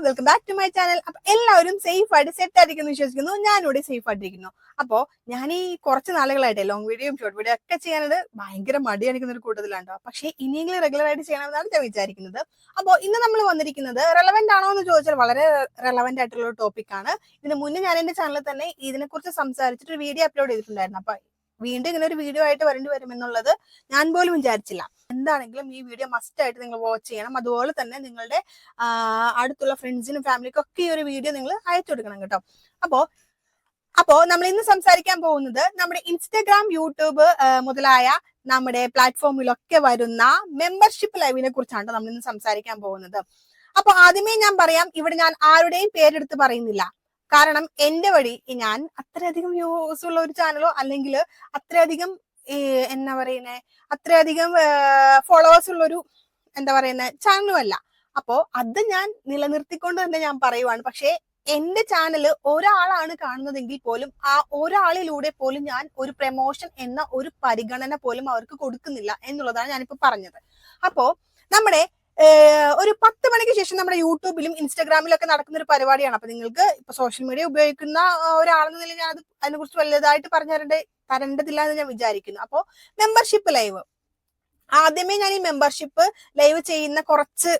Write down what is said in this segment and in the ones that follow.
Welcome back to my channel. അപ്പൊ എല്ലാവരും safe ആയിട്ട് സെറ്റ് ആയിരിക്കുന്നു വിശ്വസിക്കുന്നു. ഞാനിവിടെ സേഫ് ആയിട്ടിരിക്കുന്നു. അപ്പോ ഞാൻ ഈ കുറച്ച് നാളുകളായിട്ട് ലോങ് വീഡിയോയും ഷോർട്ട് വീഡിയോ ഒക്കെ ചെയ്യാനത് ഭയങ്കര മടിയടിക്കുന്ന ഒരു കൂട്ടത്തിലുണ്ടോ. പക്ഷെ ഇനിയെങ്കിലും റെഗുലർ ആയിട്ട് ചെയ്യണമെന്നാണ് ഞാൻ വിചാരിക്കുന്നത്. അപ്പോൾ ഇന്ന് നമ്മൾ വന്നിരിക്കുന്നത് റെലവെന്റ് ആണോ എന്ന് ചോദിച്ചാൽ വളരെ റെലവെന്റ് ആയിട്ടുള്ള ഒരു ടോപ്പിക് ആണ്. ഇതിന് മുന്നേ ഞാൻ എന്റെ ചാനലിൽ തന്നെ ഇതിനെക്കുറിച്ച് സംസാരിച്ചിട്ട് ഒരു വീഡിയോ അപ്ലോഡ് ചെയ്തിട്ടുണ്ടായിരുന്നു. അപ്പൊ വീണ്ടും ഇങ്ങനെ ഒരു വീഡിയോ ആയിട്ട് വരേണ്ടി വരുമെന്നുള്ളത് ഞാൻ പോലും വിചാരിച്ചില്ല. എന്താണെങ്കിലും ഈ വീഡിയോ മസ്റ്റ് ആയിട്ട് നിങ്ങൾ വാച്ച് ചെയ്യണം. അതുപോലെ തന്നെ നിങ്ങളുടെ അടുത്തുള്ള ഫ്രണ്ട്സിനും ഫാമിലിക്കും ഒക്കെ ഈ ഒരു വീഡിയോ നിങ്ങൾ അയച്ചു കൊടുക്കണം കേട്ടോ. അപ്പോ നമ്മൾ ഇന്ന് സംസാരിക്കാൻ പോകുന്നത് നമ്മുടെ ഇൻസ്റ്റഗ്രാം, യൂട്യൂബ് മുതലായ നമ്മുടെ പ്ലാറ്റ്ഫോമിലൊക്കെ വരുന്ന മെമ്പർഷിപ്പ് ലൈവിനെ കുറിച്ചാണ് നമ്മൾ ഇന്ന് സംസാരിക്കാൻ പോകുന്നത്. അപ്പൊ ആദ്യമേ ഞാൻ പറയാം, ഇവിടെ ഞാൻ ആരുടെയും പേരെടുത്ത് പറയുന്നില്ല. കാരണം എന്റെ വഴി ഞാൻ അത്രയധികം വ്യൂസ് ഉള്ള ഒരു ചാനലോ അല്ലെങ്കിൽ അത്രയധികം എന്നാ പറയുന്നേ അത്രയധികം ഫോളോവേഴ്സ് ഉള്ളൊരു ചാനലും അല്ല. അപ്പോ അത് ഞാൻ നിലനിർത്തിക്കൊണ്ട് തന്നെ ഞാൻ പറയുവാണ്. പക്ഷേ എന്റെ ചാനല് ഒരാളാണ് കാണുന്നതെങ്കിൽ പോലും ആ ഒരാളിലൂടെ പോലും ഞാൻ ഒരു പ്രമോഷൻ എന്ന ഒരു പരിഗണന പോലും അവർക്ക് കൊടുക്കുന്നില്ല എന്നുള്ളതാണ് ഞാനിപ്പോ പറഞ്ഞത്. അപ്പോ നമ്മുടെ ഒരു 10 മണിക്ക് ശേഷം നമ്മുടെ യൂട്യൂബിലും ഇൻസ്റ്റാഗ്രാമിലും ഒക്കെ നടക്കുന്ന ഒരു പരിപാടിയാണ്. അപ്പൊ നിങ്ങൾക്ക് ഇപ്പൊ സോഷ്യൽ മീഡിയ ഉപയോഗിക്കുന്ന ഒരാളെന്ന നിലയിൽ ഞാൻ അതിനെക്കുറിച്ച് വലുതായിട്ട് തരേണ്ടതില്ല എന്ന് ഞാൻ വിചാരിക്കുന്നു. അപ്പോ മെമ്പർഷിപ്പ് ലൈവ്, ആദ്യമേ ഞാൻ ഈ മെമ്പർഷിപ്പ് ലൈവ് ചെയ്യുന്ന കുറച്ച്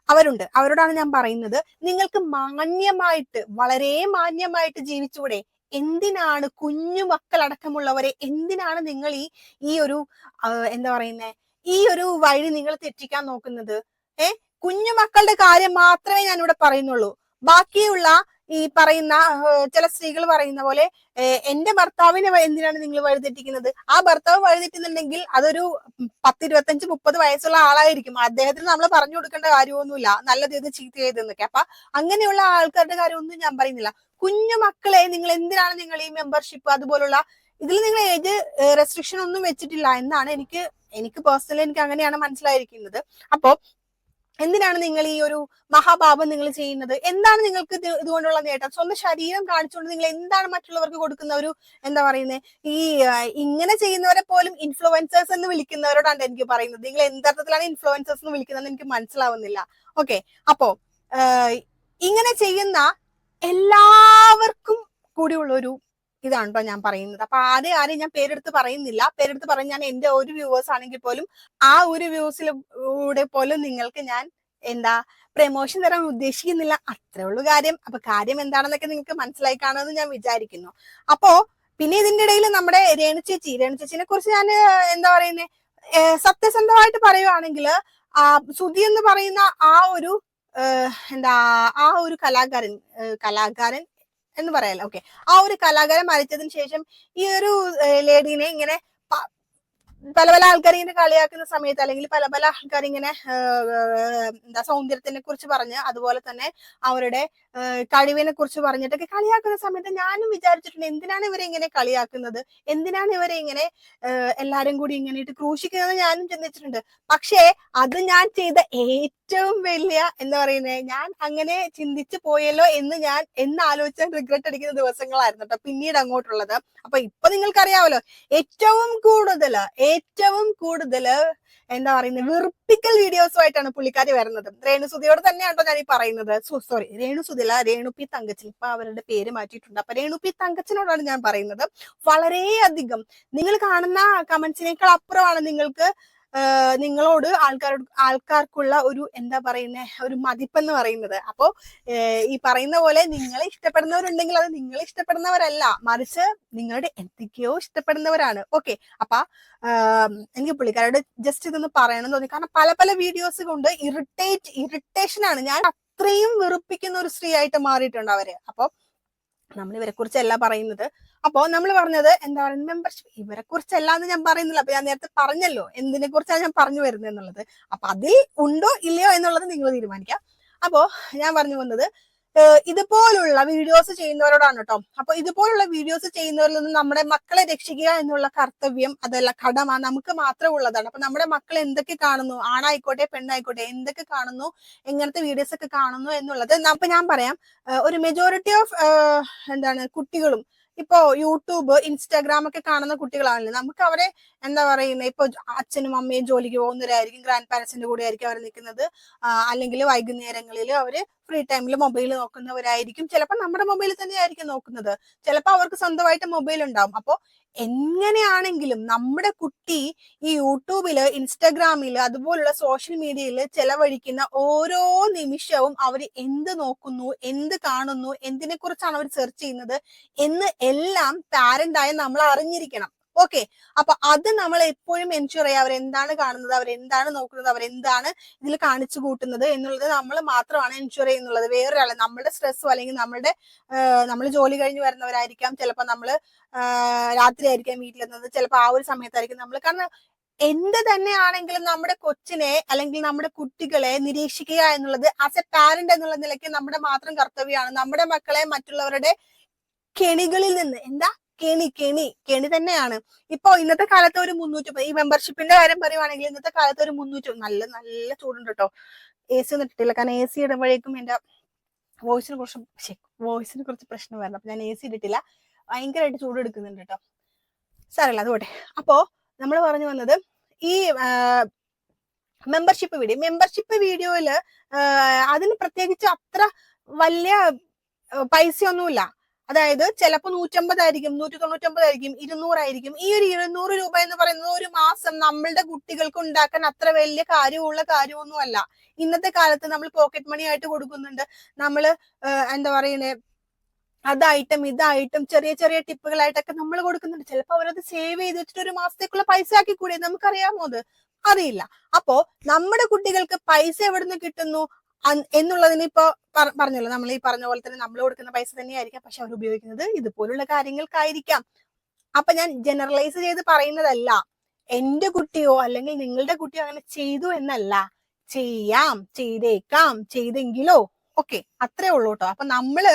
അവരുണ്ട്, അവരോടാണ് ഞാൻ പറയുന്നത്, നിങ്ങൾക്ക് മാന്യമായിട്ട്, വളരെ മാന്യമായിട്ട് ജീവിച്ചൂടെ? എന്തിനാണ് കുഞ്ഞു മക്കളടക്കമുള്ളവരെ എന്തിനാണ് നിങ്ങൾ ഈ ഒരു ഈ ഒരു വഴി നിങ്ങൾ തെറ്റിക്കാൻ നോക്കുന്നത്? കുഞ്ഞു മക്കളുടെ കാര്യം മാത്രമേ ഞാൻ ഇവിടെ പറയുന്നുള്ളൂ. ബാക്കിയുള്ള ഈ പറയുന്ന ചില സ്ത്രീകൾ പറയുന്ന പോലെ എന്റെ ഭർത്താവിനെ എന്തിനാണ് നിങ്ങൾ വഴിതെറ്റിക്കുന്നത്? ആ ഭർത്താവ് വഴിതെറ്റുന്നുണ്ടെങ്കിൽ അതൊരു 10, 25, 30 വയസ്സുള്ള ആളായിരിക്കും. അദ്ദേഹത്തിന് നമ്മൾ പറഞ്ഞു കൊടുക്കേണ്ട കാര്യമൊന്നുമില്ല, നല്ലത് ചെയ്ത് ചീത്ത ചെയ്തെന്നൊക്കെ. അപ്പൊ അങ്ങനെയുള്ള ആൾക്കാരുടെ കാര്യമൊന്നും ഞാൻ പറയുന്നില്ല. കുഞ്ഞു മക്കളെ നിങ്ങൾ എന്തിനാണ് നിങ്ങൾ ഈ മെമ്പർഷിപ്പ് അതുപോലുള്ള ഇതിൽ നിങ്ങൾ ഏജ് റെസ്ട്രിക്ഷൻ ഒന്നും വെച്ചിട്ടില്ല എന്നാണ് എനിക്ക് പേഴ്സണലി എനിക്ക് അങ്ങനെയാണ് മനസ്സിലായിരിക്കുന്നത്. അപ്പോ എന്തിനാണ് നിങ്ങൾ ഈ ഒരു മഹാപാപം നിങ്ങൾ ചെയ്യുന്നത്? എന്താണ് നിങ്ങൾക്ക് ഇതുകൊണ്ടുള്ള നേട്ടം? സ്വന്തം ശരീരം കാണിച്ചുകൊണ്ട് നിങ്ങൾ എന്താണ് മറ്റുള്ളവർക്ക് കൊടുക്കുന്ന ഒരു ഈ ഇങ്ങനെ ചെയ്യുന്നവരെ പോലും ഇൻഫ്ലുവൻസേഴ്സ് എന്ന് വിളിക്കുന്നവരോടാണ് എനിക്ക് പറയുന്നത്. നിങ്ങൾ എന്തർത്ഥത്തിലാണ് ഇൻഫ്ലുവൻസേഴ്സ് എന്ന് വിളിക്കുന്നതെന്ന് എനിക്ക് മനസ്സിലാവുന്നില്ല. ഓക്കെ, അപ്പോ ഇങ്ങനെ ചെയ്യുന്ന എല്ലാവർക്കും കൂടിയുള്ള ഒരു ഇതാണ് കേട്ടോ ഞാൻ പറയുന്നത്. അപ്പൊ ആരെയും ഞാൻ പേരെടുത്ത് പറയുന്നില്ല. പേരെടുത്ത് പറഞ്ഞ് ഞാൻ എന്റെ ഒരു വ്യൂവേഴ്സ് ആണെങ്കിൽ പോലും ആ ഒരു വ്യൂസിലൂടെ പോലും നിങ്ങൾക്ക് ഞാൻ പ്രമോഷൻ തരാൻ ഉദ്ദേശിക്കുന്നില്ല. അത്രേ ഉള്ളൂ കാര്യം. അപ്പൊ കാര്യം എന്താണെന്നൊക്കെ നിങ്ങൾക്ക് മനസ്സിലായി കാണുമെന്ന് ഞാൻ വിചാരിക്കുന്നു. അപ്പോ പിന്നെ ഇതിന്റെ ഇടയിൽ നമ്മുടെ രേണു ചേച്ചിനെ കുറിച്ച് ഞാൻ സത്യസന്ധമായിട്ട് പറയുവാണെങ്കിൽ സുധി എന്ന് പറയുന്ന ആ ഒരു കലാകാരൻ എന്ന് പറയാലോ. ഓക്കെ, ആ ഒരു കലാകാരൻ മരിച്ചതിന് ശേഷം ഈ ഒരു ലേഡീനെ ഇങ്ങനെ പല ആൾക്കാർ ഇങ്ങനെ കളിയാക്കുന്ന സമയത്ത്, അല്ലെങ്കിൽ പല ആൾക്കാർ ഇങ്ങനെ സൗന്ദര്യത്തിനെ കുറിച്ച് പറഞ്ഞ് അതുപോലെ തന്നെ അവരുടെ കഴിവിനെ കുറിച്ച് പറഞ്ഞിട്ടൊക്കെ കളിയാക്കുന്ന സമയത്ത് ഞാനും വിചാരിച്ചിട്ടുണ്ട്, എന്തിനാണ് ഇവരെ ഇങ്ങനെ കളിയാക്കുന്നത്? എന്തിനാണ് ഇവരെ ഇങ്ങനെ എല്ലാരും കൂടി ഇങ്ങനെ ഇട്ട് ക്രൂശിക്കുന്നത്? ഞാനും ചിന്തിച്ചിട്ടുണ്ട്. പക്ഷേ അത് ഞാൻ ചെയ്ത ഏറ്റവും വലിയ ഞാൻ അങ്ങനെ ചിന്തിച്ചു പോയല്ലോ എന്ന് ആലോചിച്ചാൽ റിഗ്രറ്റ് അടിക്കുന്ന ദിവസങ്ങളായിരുന്നു കേട്ടോ പിന്നീട് അങ്ങോട്ടുള്ളത്. അപ്പൊ ഇപ്പൊ നിങ്ങൾക്കറിയാമല്ലോ, ഏറ്റവും കൂടുതൽ വെറുപ്പിക്കൽ വീഡിയോസുമായിട്ടാണ് പുള്ളിക്കാരി വരുന്നത്. രേണുസുതിയോട് തന്നെയാണോ ഞാൻ ഈ പറയുന്നത്. സോറി, രേണുസുതില്ല, രേണു പി തങ്കച്ചൻ. ഇപ്പൊ അവരുടെ പേര് മാറ്റിയിട്ടുണ്ട്. അപ്പൊ രേണു പി തങ്കച്ചനോടാണ് ഞാൻ പറയുന്നത്. വളരെയധികം നിങ്ങൾ കാണുന്ന കമന്റ്സിനേക്കാൾ അപ്പുറമാണ് നിങ്ങളോട് ആൾക്കാർക്കുള്ള ഒരു ഒരു മതിപ്പെന്ന് പറയുന്നത്. അപ്പോ ഈ പറയുന്ന പോലെ നിങ്ങളെ ഇഷ്ടപ്പെടുന്നവരുണ്ടെങ്കിൽ അത് നിങ്ങളെ ഇഷ്ടപ്പെടുന്നവരല്ല, മറിച്ച് നിങ്ങളുടെ എന്തൊക്കെയോ ഇഷ്ടപ്പെടുന്നവരാണ്. ഓക്കെ, അപ്പൊ എനിക്ക് പുള്ളിക്കാരോട് ജസ്റ്റ് ഇതൊന്ന് പറയണം തോന്നി. കാരണം പല വീഡിയോസ് കൊണ്ട് ഇറിറ്റേഷൻ ആണ്. ഞാൻ അത്രയും വെറുപ്പിക്കുന്ന ഒരു സ്ത്രീ ആയിട്ട് മാറിയിട്ടുണ്ട് അവര്. അപ്പൊ നമ്മൾ ഇവരെ കുറിച്ചല്ല പറയുന്നത്. അപ്പോ നമ്മൾ പറഞ്ഞത് മെമ്പർഷിപ്പ്, ഇവരെ കുറിച്ചല്ല എന്ന് ഞാൻ പറയുന്നില്ല. അപ്പൊ ഞാൻ നേരത്തെ പറഞ്ഞല്ലോ എന്തിനെ കുറിച്ചാണ് ഞാൻ പറഞ്ഞു വരുന്നത് എന്നുള്ളത്. അപ്പൊ അതിൽ ഉണ്ടോ ഇല്ലയോ എന്നുള്ളത് നിങ്ങൾ തീരുമാനിക്കാം. അപ്പോ ഞാൻ പറഞ്ഞു വന്നത് ഇതുപോലുള്ള വീഡിയോസ് ചെയ്യുന്നവരോടാണ് കേട്ടോ. അപ്പൊ ഇതുപോലുള്ള വീഡിയോസ് ചെയ്യുന്നവരിൽ നിന്ന് നമ്മുടെ മക്കളെ രക്ഷിക്കുക എന്നുള്ള കർത്തവ്യം, അതല്ല കടമ നമുക്ക് മാത്രമേ ഉള്ളതാണ്. അപ്പൊ നമ്മുടെ മക്കൾ എന്തൊക്കെ കാണുന്നു, ആണായിക്കോട്ടെ പെണ്ണായിക്കോട്ടെ, എന്തൊക്കെ കാണുന്നു, എങ്ങനത്തെ വീഡിയോസ് ഒക്കെ കാണുന്നു എന്നുള്ളത് അപ്പൊ ഞാൻ പറയാം, ഒരു മെജോറിറ്റി ഓഫ് കുട്ടികളും ഇപ്പോ യൂട്യൂബ്, ഇൻസ്റ്റാഗ്രാം ഒക്കെ കാണുന്ന കുട്ടികളാണല്ലോ, നമുക്ക് അവരെ എന്താ പറയുന്നത്, ഇപ്പൊ അച്ഛനും അമ്മയും ജോലിക്ക് പോകുന്നവരായിരിക്കും, ഗ്രാൻഡ് പാരന്റ്സിന്റെ കൂടെ ആയിരിക്കും അവർ നിൽക്കുന്നത്, അല്ലെങ്കിൽ വൈകുന്നേരങ്ങളിൽ അവര് ഫ്രീ ടൈമിൽ മൊബൈൽ നോക്കുന്നവരായിരിക്കും, ചിലപ്പോൾ നമ്മുടെ മൊബൈൽ തന്നെ ആയിരിക്കും നോക്കുന്നത്, ചിലപ്പോൾ അവർക്ക് സ്വന്തമായിട്ട് മൊബൈൽ ഉണ്ടാവും. അപ്പോൾ എങ്ങനെയാണെങ്കിലും നമ്മുടെ കുട്ടി ഈ യൂട്യൂബില്, ഇൻസ്റ്റാഗ്രാമില്, അതുപോലുള്ള സോഷ്യൽ മീഡിയയിൽ ചെലവഴിക്കുന്ന ഓരോ നിമിഷവും അവർ എന്ത് നോക്കുന്നു, എന്ത് കാണുന്നു, എന്തിനെ കുറിച്ചാണ് അവർ സെർച്ച് ചെയ്യുന്നത് എന്ന് എല്ലാം പാരന്റായ നമ്മൾ അറിഞ്ഞിരിക്കണം. ഓക്കെ, അപ്പൊ അത് നമ്മൾ എപ്പോഴും എൻഷുർ ചെയ്യുക, അവരെന്താണ് കാണുന്നത്, അവരെന്താണ് നോക്കുന്നത്, അവരെന്താണ് ഇതിൽ കാണിച്ചു കൂട്ടുന്നത് എന്നുള്ളത് നമ്മൾ മാത്രമാണ് എൻഷുർ ചെയ്യുന്നുള്ളത്. വേറൊരാളെ, നമ്മുടെ സ്ട്രെസ്സോ അല്ലെങ്കിൽ നമ്മൾ ജോലി കഴിഞ്ഞ് വരുന്നവരായിരിക്കാം, ചിലപ്പോൾ നമ്മൾ രാത്രി ആയിരിക്കാം വീട്ടിലെത്തുന്നത്, ചിലപ്പോൾ ആ ഒരു സമയത്തായിരിക്കും നമ്മൾ, കാരണം എന്ത് തന്നെയാണെങ്കിലും നമ്മുടെ കൊച്ചിനെ അല്ലെങ്കിൽ നമ്മുടെ കുട്ടികളെ നിരീക്ഷിക്കുക എന്നുള്ളത് ആസ് എ പാരന്റ് എന്നുള്ള നിലയ്ക്ക് നമ്മുടെ മാത്രം കർത്തവ്യമാണ്. നമ്മുടെ മക്കളെ മറ്റുള്ളവരുടെ കെണികളിൽ നിന്ന്, എന്താ കെണി തന്നെയാണ്. ഇപ്പൊ ഇന്നത്തെ കാലത്ത് ഒരു 300, ഈ മെമ്പർഷിപ്പിന്റെ കാര്യം പറയുവാണെങ്കിൽ ഇന്നത്തെ കാലത്ത് ഒരു 300, നല്ല ചൂടുണ്ട് കേട്ടോ, AC ഒന്നും ഇട്ടിട്ടില്ല, കാരണം AC ഇടുമ്പോഴേക്കും എന്റെ വോയിസിന് കുറച്ച് പ്രശ്നം വരണം, അപ്പൊ ഞാൻ AC ഇട്ടിട്ടില്ല, ഭയങ്കരമായിട്ട് ചൂട് എടുക്കുന്നുണ്ട് കേട്ടോ, സാരല്ല അത് പോട്ടെ. അപ്പോ നമ്മൾ പറഞ്ഞു വന്നത് ഈ മെമ്പർഷിപ്പ് വീഡിയോയില് അതിന് പ്രത്യേകിച്ച് അത്ര വലിയ പൈസയൊന്നുമില്ല. അതായത് ചിലപ്പോൾ 150 ആയിരിക്കും, 199 ആയിരിക്കും, 200 ആയിരിക്കും. ഈ ഒരു 200 രൂപ എന്ന് പറയുന്നത് ഒരു മാസം നമ്മളുടെ കുട്ടികൾക്ക് ഉണ്ടാക്കാൻ അത്ര വലിയ കാര്യമൊന്നും അല്ല. ഇന്നത്തെ കാലത്ത് നമ്മൾ പോക്കറ്റ് മണി ആയിട്ട് കൊടുക്കുന്നുണ്ട്, നമ്മള് എന്താ പറയുന്നത്, ഇതായിട്ടും ചെറിയ ടിപ്പുകളായിട്ടൊക്കെ നമ്മൾ കൊടുക്കുന്നുണ്ട്. ചിലപ്പോൾ അവരത് സേവ് ചെയ്ത് വെച്ചിട്ട് ഒരു മാസത്തേക്കുള്ള പൈസ ആക്കി കൂടെ, നമുക്കറിയാമോ അത്? അറിയില്ല. അപ്പോ നമ്മുടെ കുട്ടികൾക്ക് പൈസ എവിടുന്ന് കിട്ടുന്നു എന്നുള്ളതിന് ഇപ്പൊ പറഞ്ഞല്ലോ, നമ്മൾ ഈ പറഞ്ഞ പോലെ തന്നെ നമ്മൾ കൊടുക്കുന്ന പൈസ തന്നെയായിരിക്കാം, പക്ഷെ അവർ ഉപയോഗിക്കുന്നത് ഇതുപോലുള്ള കാര്യങ്ങൾക്കായിരിക്കാം. അപ്പൊ ഞാൻ ജനറലൈസ് ചെയ്ത് പറയുന്നതല്ല, എന്റെ കുട്ടിയോ അല്ലെങ്കിൽ നിങ്ങളുടെ കുട്ടിയോ അങ്ങനെ ചെയ്തു എന്നല്ല, ചെയ്തേക്കാം, ചെയ്തെങ്കിലോ ഓക്കെ, അത്രേ ഉള്ളൂ കേട്ടോ. അപ്പൊ നമ്മള്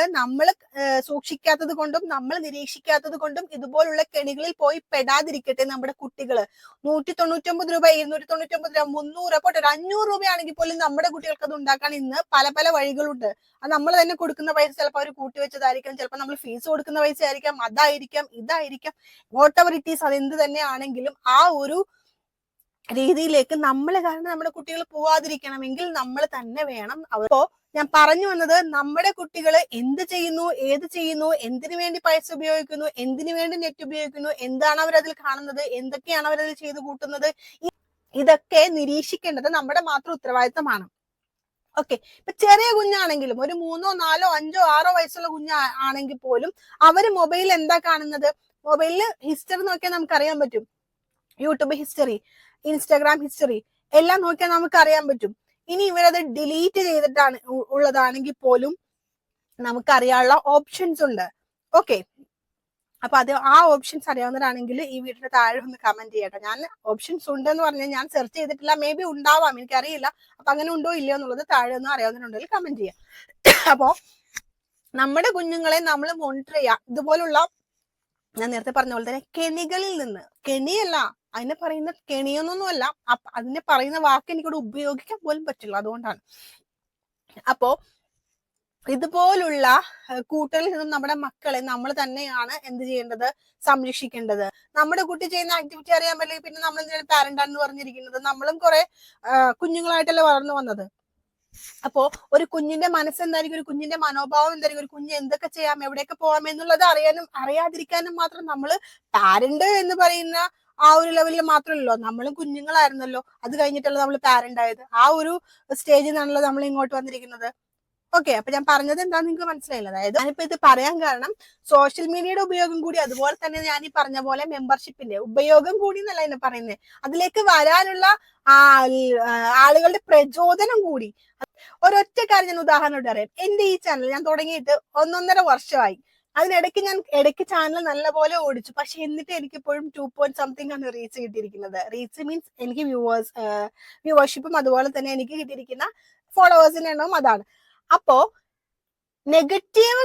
സൂക്ഷിക്കാത്തത് കൊണ്ടും നമ്മൾ നിരീക്ഷിക്കാത്തത് കൊണ്ടും ഇതുപോലുള്ള കെണികളിൽ പോയി പെടാതിരിക്കട്ടെ നമ്മുടെ കുട്ടികള്. 199 രൂപ, 299 രൂപ, 300 പോട്ടെ, 500 രൂപയാണെങ്കിൽ പോലും നമ്മുടെ കുട്ടികൾക്ക് അത് ഉണ്ടാക്കാൻ ഇന്ന് പല വഴികളുണ്ട്. അത് നമ്മൾ തന്നെ കൊടുക്കുന്ന പൈസ ചിലപ്പോൾ അവർ കൂട്ടിവെച്ചതായിരിക്കാം, ചിലപ്പോൾ നമ്മൾ ഫീസ് കൊടുക്കുന്ന പൈസ ആയിരിക്കാം, അതായിരിക്കാം, ഇതായിരിക്കാം, വാട്ട് എവർ ഇറ്റ് ഈസ്, അതെന്ത് തന്നെ ആണെങ്കിലും ആ ഒരു രീതിയിലേക്ക് നമ്മൾ കാരണം നമ്മുടെ കുട്ടികൾ പോവാതിരിക്കണമെങ്കിൽ നമ്മൾ തന്നെ വേണം. അപ്പോ ഞാൻ പറഞ്ഞു വന്നത്, നമ്മുടെ കുട്ടികൾ എന്ത് ചെയ്യുന്നു, ഏത് ചെയ്യുന്നു, എന്തിനു വേണ്ടി പൈസ ഉപയോഗിക്കുന്നു, എന്തിനു വേണ്ടി നെറ്റ് ഉപയോഗിക്കുന്നു, എന്താണ് അവരതിൽ കാണുന്നത്, എന്തൊക്കെയാണ് അവരതിൽ ചെയ്തു കൂട്ടുന്നത്, ഇതൊക്കെ നിരീക്ഷിക്കേണ്ടത് നമ്മുടെ മാത്രം ഉത്തരവാദിത്തമാണ്. ഓക്കെ, ഇപ്പൊ ചെറിയ കുഞ്ഞാണെങ്കിലും ഒരു 3, 4, 5, 6 വയസ്സുള്ള കുഞ്ഞാണെങ്കിൽ പോലും അവര് മൊബൈലിൽ എന്താ കാണുന്നത്, മൊബൈലിൽ ഹിസ്റ്ററി നോക്കിയാൽ നമുക്ക് അറിയാൻ പറ്റും. യൂട്യൂബ് ഹിസ്റ്ററി, ഇൻസ്റ്റാഗ്രാം ഹിസ്റ്ററി എല്ലാം നോക്കിയാൽ നമുക്ക് അറിയാൻ പറ്റും. ഇനി ഇവരത് ഡിലീറ്റ് ചെയ്തിട്ടാണ് ഉള്ളതാണെങ്കിൽ പോലും നമുക്ക് അറിയാനുള്ള ഓപ്ഷൻസ് ഉണ്ട്. ഓക്കെ, അപ്പൊ ആ ഓപ്ഷൻസ് അറിയാവുന്നവരാണെങ്കിൽ ഈ വീഡിയോയുടെ താഴെ ഒന്ന് കമന്റ് ചെയ്യട്ടെ. ഞാൻ ഓപ്ഷൻസ് ഉണ്ടെന്ന് പറഞ്ഞാൽ ഞാൻ സെർച്ച് ചെയ്തിട്ടില്ല, മേ ബി ഉണ്ടാവാം, എനിക്കറിയില്ല. അപ്പൊ അങ്ങനെ ഉണ്ടോ ഇല്ലയോ എന്നുള്ളത് താഴെ ഒന്ന് അറിയാവുന്നവരുണ്ടെങ്കിൽ കമന്റ് ചെയ്യാം. അപ്പോ നമ്മുടെ കുഞ്ഞുങ്ങളെ നമ്മൾ മോണിറ്റർ ചെയ്യാം, ഇതുപോലുള്ള ഞാൻ നേരത്തെ പറഞ്ഞ പോലെ തന്നെ കെണികളിൽ നിന്ന്. കെണിയല്ല, അതിനെ പറയുന്ന കെണിയൊന്നൊന്നുമല്ല, അതിനെ പറയുന്ന വാക്ക് എനിക്കിവിടെ ഉപയോഗിക്കാൻ പോലും പറ്റില്ല, അതുകൊണ്ടാണ്. അപ്പോ ഇതുപോലുള്ള കൂട്ടലിൽ നിന്നും നമ്മുടെ മക്കളെ നമ്മൾ തന്നെയാണ് എന്ത് ചെയ്യേണ്ടത്, സംരക്ഷിക്കേണ്ടത്. നമ്മുടെ കുട്ടി ചെയ്യുന്ന ആക്ടിവിറ്റി അറിയാൻ പറ്റില്ല, പിന്നെ നമ്മൾ എന്തിനാണ് പാരന്റാണെന്ന് പറഞ്ഞിരിക്കുന്നത്? നമ്മളും കുറെ കുഞ്ഞുങ്ങളായിട്ടല്ലേ വളർന്നു വന്നത്. അപ്പോ ഒരു കുഞ്ഞിന്റെ മനസ്സെന്തായിരിക്കും, ഒരു കുഞ്ഞിന്റെ മനോഭാവം എന്തായിരിക്കും, ഒരു കുഞ്ഞ് എന്തൊക്കെ ചെയ്യാം, എവിടെയൊക്കെ പോകാം എന്നുള്ളത് അറിയാതിരിക്കാനും മാത്രം നമ്മൾ പാരന്റ് എന്ന് പറയുന്ന ആ ഒരു ലെവലിൽ മാത്രമല്ലോ, നമ്മളും കുഞ്ഞുങ്ങളായിരുന്നല്ലോ, അത് കഴിഞ്ഞിട്ടല്ലോ നമ്മൾ പാരന്റ് ആയത്. ആ ഒരു സ്റ്റേജിൽ നിന്നാണല്ലോ നമ്മൾ ഇങ്ങോട്ട് വന്നിരിക്കുന്നത്. ഓക്കെ, അപ്പൊ ഞാൻ പറഞ്ഞത് എന്താന്ന് നിങ്ങൾക്ക് മനസ്സിലായില്ല. അതായത് ഞാനിപ്പോ ഇത് പറയാൻ കാരണം സോഷ്യൽ മീഡിയയുടെ ഉപയോഗം കൂടി, അതുപോലെ തന്നെ ഞാൻ ഈ പറഞ്ഞ പോലെ മെമ്പർഷിപ്പിന്റെ ഉപയോഗം കൂടി എന്നല്ല എന്നെ പറയുന്നത്, അതിലേക്ക് വരാനുള്ള ആളുകളുടെ പ്രചോദനം കൂടി. ഒരൊറ്റ കാര്യം ഞാൻ ഉദാഹരണം അറിയാം. എന്റെ ഈ ചാനൽ ഞാൻ തുടങ്ങിയിട്ട് 1.5 വർഷമായി. അതിനിടയ്ക്ക് ചാനൽ നല്ലപോലെ ഓടിച്ചു, പക്ഷെ എന്നിട്ട് എനിക്കിപ്പോഴും 2 point something ആണ് റീച്ച് കിട്ടിയിരിക്കുന്നത്. റീച്ച് മീൻസ് എനിക്ക് വ്യൂവർഷിപ്പും അതുപോലെ തന്നെ എനിക്ക് കിട്ടിയിരിക്കുന്ന ഫോളോവേഴ്സിന്റെ എണ്ണവും അതാണ്. അപ്പോ നെഗറ്റീവ്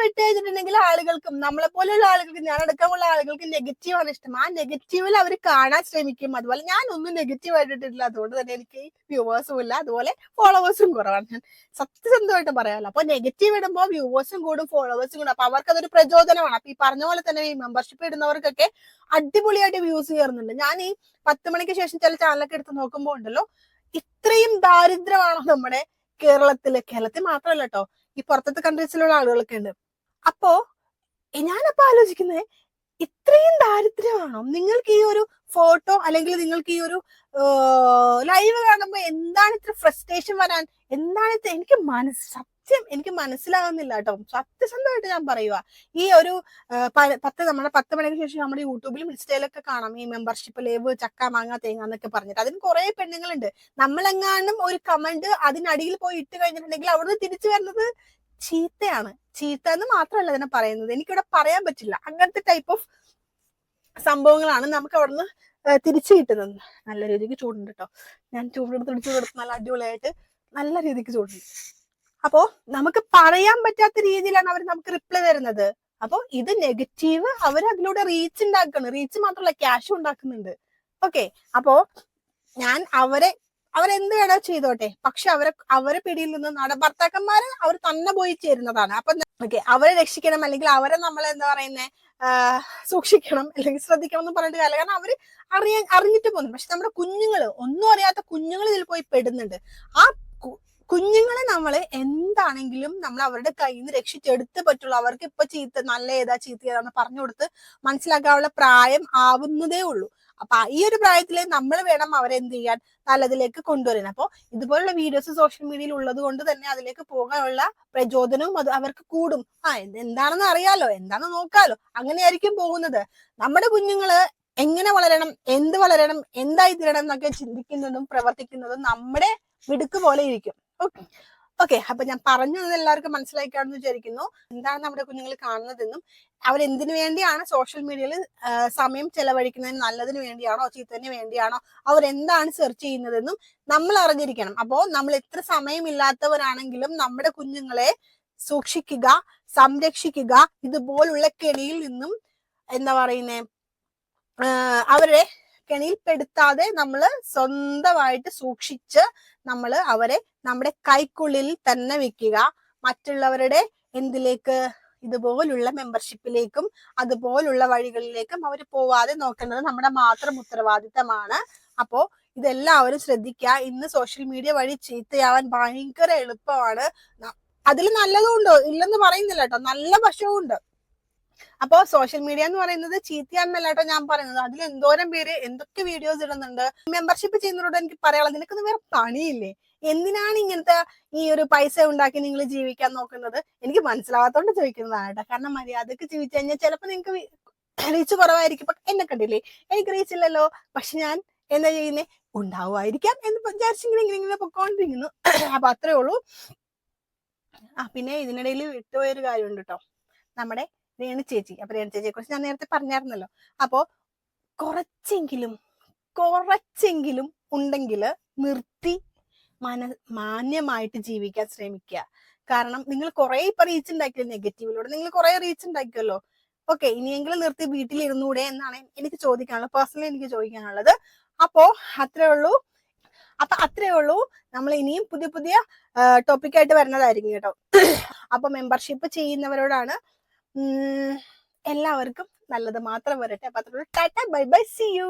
ഇട്ട് കഴിഞ്ഞിട്ടുണ്ടെങ്കിൽ ആളുകൾക്കും നമ്മളെ പോലെയുള്ള ആളുകൾക്ക്, ഞാൻ അടക്കമുള്ള ആളുകൾക്ക് നെഗറ്റീവാണ് ഇഷ്ടം. ആ നെഗറ്റീവിൽ അവർ കാണാൻ ശ്രമിക്കും. അതുപോലെ ഞാൻ ഒന്നും നെഗറ്റീവ് ആയിട്ടിട്ടില്ല, അതുകൊണ്ട് തന്നെ എനിക്ക് വ്യൂവേഴ്സും ഇല്ല, അതുപോലെ ഫോളോവേഴ്സും കുറവാണ്. ഞാൻ സത്യസന്ധമായിട്ട് പറയാമല്ലോ. അപ്പൊ നെഗറ്റീവ് ഇടുമ്പോൾ വ്യൂവേഴ്സും കൂടും, ഫോളോവേഴ്സും കൂടും. അപ്പൊ അവർക്ക് അതൊരു പ്രചോദനമാണ്. അപ്പൊ ഈ പറഞ്ഞ പോലെ തന്നെ ഈ മെമ്പർഷിപ്പ് ഇടുന്നവർക്കൊക്കെ അടിപൊളിയായിട്ട് വ്യൂസ് കയറുന്നുണ്ട്. ഞാൻ ഈ 10 മണിക്ക് ശേഷം ചില ചാനലൊക്കെ എടുത്ത് നോക്കുമ്പോൾ ഉണ്ടല്ലോ, ഇത്രയും ദാരിദ്ര്യമാണോ നമ്മുടെ കേരളത്തിൽ മാത്രമല്ല കേട്ടോ, ഈ പുറത്തത്തെ കൺട്രീസിലുള്ള ആളുകളൊക്കെ ഉണ്ട്. അപ്പോ ഞാനപ്പോ ആലോചിക്കുന്നത്, ഇത്രയും ദാരിദ്ര്യമാണോ നിങ്ങൾക്ക് ഈ ഒരു ഫോട്ടോ, അല്ലെങ്കിൽ നിങ്ങൾക്ക് ഈ ഒരു ലൈവ് കാണുമ്പോ എന്താണ് ഇത്ര ഫ്രസ്ട്രേഷൻ വരാൻ? എന്താണ് സത്യം എനിക്ക് മനസ്സിലാകുന്നില്ല കേട്ടോ. സത്യസന്ധമായിട്ട് ഞാൻ പറയുക. ഈ ഒരു നമ്മുടെ 10 മണിക്ക് ശേഷം നമ്മുടെ യൂട്യൂബിലും ഇൻസ്റ്റയിലൊക്കെ കാണാം ഈ മെമ്പർഷിപ്പ് ലൈവ്, ചക്ക മാങ്ങ തേങ്ങ എന്നൊക്കെ പറഞ്ഞിട്ട്. അതിന് കുറെ പെണ്ണുങ്ങളുണ്ട്. നമ്മളെങ്ങാനും ഒരു കമന്റ് അതിനടിയിൽ പോയി ഇട്ട് കഴിഞ്ഞിട്ടുണ്ടെങ്കിൽ അവിടുന്ന് തിരിച്ചു വരുന്നത് ചീത്തയാണ്. ചീത്ത എന്ന് മാത്രമല്ല അതിനെ പറയുന്നത്, എനിക്കിവിടെ പറയാൻ പറ്റില്ല. അങ്ങനത്തെ ടൈപ്പ് ഓഫ് സംഭവങ്ങളാണ് നമുക്ക് അവിടുന്ന് തിരിച്ചു കിട്ടുന്നത്. നല്ല രീതിക്ക് ചൂടുണ്ട് കേട്ടോ. ഞാൻ ചൂടെടുത്ത് നല്ല അടിപൊളിയായിട്ട് നല്ല രീതിക്ക് ചൂടുണ്ട്. അപ്പോ നമുക്ക് പറയാൻ പറ്റാത്ത രീതിയിലാണ് അവർ നമുക്ക് റിപ്ലൈ തരുന്നത്. അപ്പോ ഇത് നെഗറ്റീവ്, അവർ അതിലൂടെ റീച്ച് ഉണ്ടാക്കണം. റീച്ച് മാത്രമല്ല, ക്യാഷും ഉണ്ടാക്കുന്നുണ്ട്. ഓക്കെ, അപ്പോ ഞാൻ അവരെന്ത് വേണോ ചെയ്തോട്ടെ, പക്ഷെ അവരെ പിടിയിൽ നിന്ന് ഭർത്താക്കന്മാരെ അവർ തന്നെ പോയി ചേരുന്നതാണ്. അപ്പൊ ഓക്കെ, അവരെ രക്ഷിക്കണം, അല്ലെങ്കിൽ അവരെ നമ്മൾ എന്താ പറയുന്നത് സൂക്ഷിക്കണം, അല്ലെങ്കിൽ ശ്രദ്ധിക്കണം എന്ന് പറഞ്ഞിട്ട് കാര്യമില്ല. കാരണം അവര് അറിഞ്ഞിട്ട് പോകുന്നു. പക്ഷെ നമ്മുടെ കുഞ്ഞുങ്ങള്, ഒന്നും അറിയാത്ത കുഞ്ഞുങ്ങൾ ഇതിൽ പോയി പെടുന്നുണ്ട്. ആ കുഞ്ഞുങ്ങളെ നമ്മള് എന്താണെങ്കിലും നമ്മൾ അവരുടെ കയ്യിൽ നിന്ന് രക്ഷിച്ചെടുത്ത് പറ്റുള്ളൂ. അവർക്ക് ഇപ്പൊ നല്ല ഏതാ ചീത്ത ഏതാന്ന് പറഞ്ഞു കൊടുത്ത് മനസ്സിലാക്കാനുള്ള പ്രായം ആവുന്നതേ ഉള്ളൂ. അപ്പൊ ഈ ഒരു പ്രായത്തില് നമ്മൾ വേണം അവരെന്ത് ചെയ്യാൻ, നല്ലതിലേക്ക് കൊണ്ടുവരാൻ. അപ്പൊ ഇതുപോലുള്ള വീഡിയോസ് സോഷ്യൽ മീഡിയയിൽ ഉള്ളത് കൊണ്ട് തന്നെ അതിലേക്ക് പോകാനുള്ള പ്രചോദനവും അത് അവർക്ക് കൂടും. എന്താണെന്ന് അറിയാലോ, എന്താണെന്ന് നോക്കാലോ, അങ്ങനെയായിരിക്കും പോകുന്നത്. നമ്മുടെ കുഞ്ഞുങ്ങള് എങ്ങനെ വളരണം, എന്ത് വളരണം, എന്തായി തീരണം എന്നൊക്കെ ചിന്തിക്കുന്നതും പ്രവർത്തിക്കുന്നതും നമ്മുടെ മിടുക്ക് പോലെ ഇരിക്കും. ഓക്കെ, അപ്പൊ ഞാൻ പറഞ്ഞത് എല്ലാവർക്കും മനസ്സിലായി കാണുമെന്ന് വിചാരിക്കുന്നു. എന്താണ് നമ്മുടെ കുഞ്ഞുങ്ങൾ കാണുന്നതെന്നും അവരെന്തിനു വേണ്ടിയാണ് സോഷ്യൽ മീഡിയയിൽ സമയം ചെലവഴിക്കുന്നതിന്, നല്ലതിന് വേണ്ടിയാണോ ചീത്തതിന് വേണ്ടിയാണോ, അവരെന്താണ് സെർച്ച് ചെയ്യുന്നതെന്നും നമ്മൾ അറിഞ്ഞിരിക്കണം. അപ്പോ നമ്മൾ എത്ര സമയമില്ലാത്തവരാണെങ്കിലും നമ്മുടെ കുഞ്ഞുങ്ങളെ സൂക്ഷിക്കുക, സംരക്ഷിക്കുക. ഇതുപോലുള്ള കെണിയിൽ നിന്നും എന്താ പറയുന്നേ, അവരെ കെണിയിൽപ്പെടുത്താതെ നമ്മൾ സ്വന്തമായിട്ട് സൂക്ഷിച്ച് നമ്മൾ അവരെ നമ്മുടെ കൈക്കുള്ളിൽ തന്നെ വെക്കുക. മറ്റുള്ളവരുടെ എന്തിലേക്ക്, ഇതുപോലുള്ള മെമ്പർഷിപ്പിലേക്കും അതുപോലുള്ള വഴികളിലേക്കും അവർ പോവാതെ നോക്കേണ്ടത് നമ്മുടെ മാത്രം ഉത്തരവാദിത്തമാണ്. അപ്പോ ഇതെല്ലാവരും ശ്രദ്ധിക്കുക. ഇന്ന് സോഷ്യൽ മീഡിയ വഴി ചീത്തയാവാൻ ഭയങ്കര എളുപ്പമാണ്. അതിൽ നല്ലതും ഉണ്ടോ, ഇല്ലെന്ന് പറയുന്നില്ല കേട്ടോ, നല്ല വശവും ഉണ്ട്. അപ്പോ സോഷ്യൽ മീഡിയ എന്ന് പറയുന്നത് ചീത്തയാണെന്നല്ല കേട്ടോ ഞാൻ പറയുന്നത്. അതിൽ എന്തോരം പേര് എന്തൊക്കെ വീഡിയോസ് ഇടുന്നുണ്ട്. മെമ്പർഷിപ്പ് ചെയ്യുന്നവരോട് എനിക്ക് പറയാനുള്ളത്, നിനക്കൊന്നും വേറെ പണിയില്ലേ? എന്തിനാണ് ഇങ്ങനത്തെ ഈ ഒരു പൈസ ഉണ്ടാക്കി നിങ്ങൾ ജീവിക്കാൻ നോക്കുന്നത്? എനിക്ക് മനസ്സിലാവാത്തോണ്ട് ചോദിക്കുന്നതാണ് കേട്ടോ. കാരണം മര്യാദക്ക് ജീവിച്ചു കഴിഞ്ഞാൽ ചിലപ്പോൾ നിങ്ങൾക്ക് റീച്ച് കുറവായിരിക്കും. ഇപ്പൊ എന്നെ കണ്ടില്ലേ, എനിക്ക് റീച്ച് ഇല്ലല്ലോ, പക്ഷെ ഞാൻ എന്താ ചെയ്യുന്നേ, ഉണ്ടാവുമായിരിക്കാം എന്ന് വിചാരിച്ചിങ്ങനെ പൊക്കോണ്ടിരിക്കുന്നു. അപ്പൊ അത്രേ ഉള്ളൂ. പിന്നെ ഇതിനിടയിൽ വിട്ടുപോയൊരു കാര്യമുണ്ട് കേട്ടോ, നമ്മുടെ രേണു ചേച്ചി. അപ്പൊ രേണു ചേച്ചിയെ കുറിച്ച് ഞാൻ നേരത്തെ പറഞ്ഞായിരുന്നല്ലോ. അപ്പോ കുറച്ചെങ്കിലും ഉണ്ടെങ്കിൽ നിർത്തി മാന്യമായിട്ട് ജീവിക്കാൻ ശ്രമിക്കുക. കാരണം നിങ്ങൾ കുറെ ഇപ്പൊ റീച്ച് ഉണ്ടാക്കിയല്ലോ, നെഗറ്റീവിലൂടെ നിങ്ങൾ കുറെ റീച്ച് ഉണ്ടാക്കിയല്ലോ. ഓക്കെ, ഇനിയെങ്കിലും നിർത്തി വീട്ടിലിരുന്നൂടെ എന്നാണ് എനിക്ക് ചോദിക്കാനുള്ളത്, പേഴ്സണലി എനിക്ക് ചോദിക്കാനുള്ളത്. അപ്പോ അത്രേ ഉള്ളൂ. നമ്മൾ ഇനിയും പുതിയ ടോപ്പിക്കായിട്ട് വരുന്നതായിരിക്കും കേട്ടോ. അപ്പൊ മെമ്പർഷിപ്പ് ചെയ്യുന്നവരോടാണ്, എല്ലാവർക്കും നല്ലത് മാത്രം വരട്ടെ. അപ്പൊ അത്രേ ഉള്ളൂ. Tata, bye bye, see U.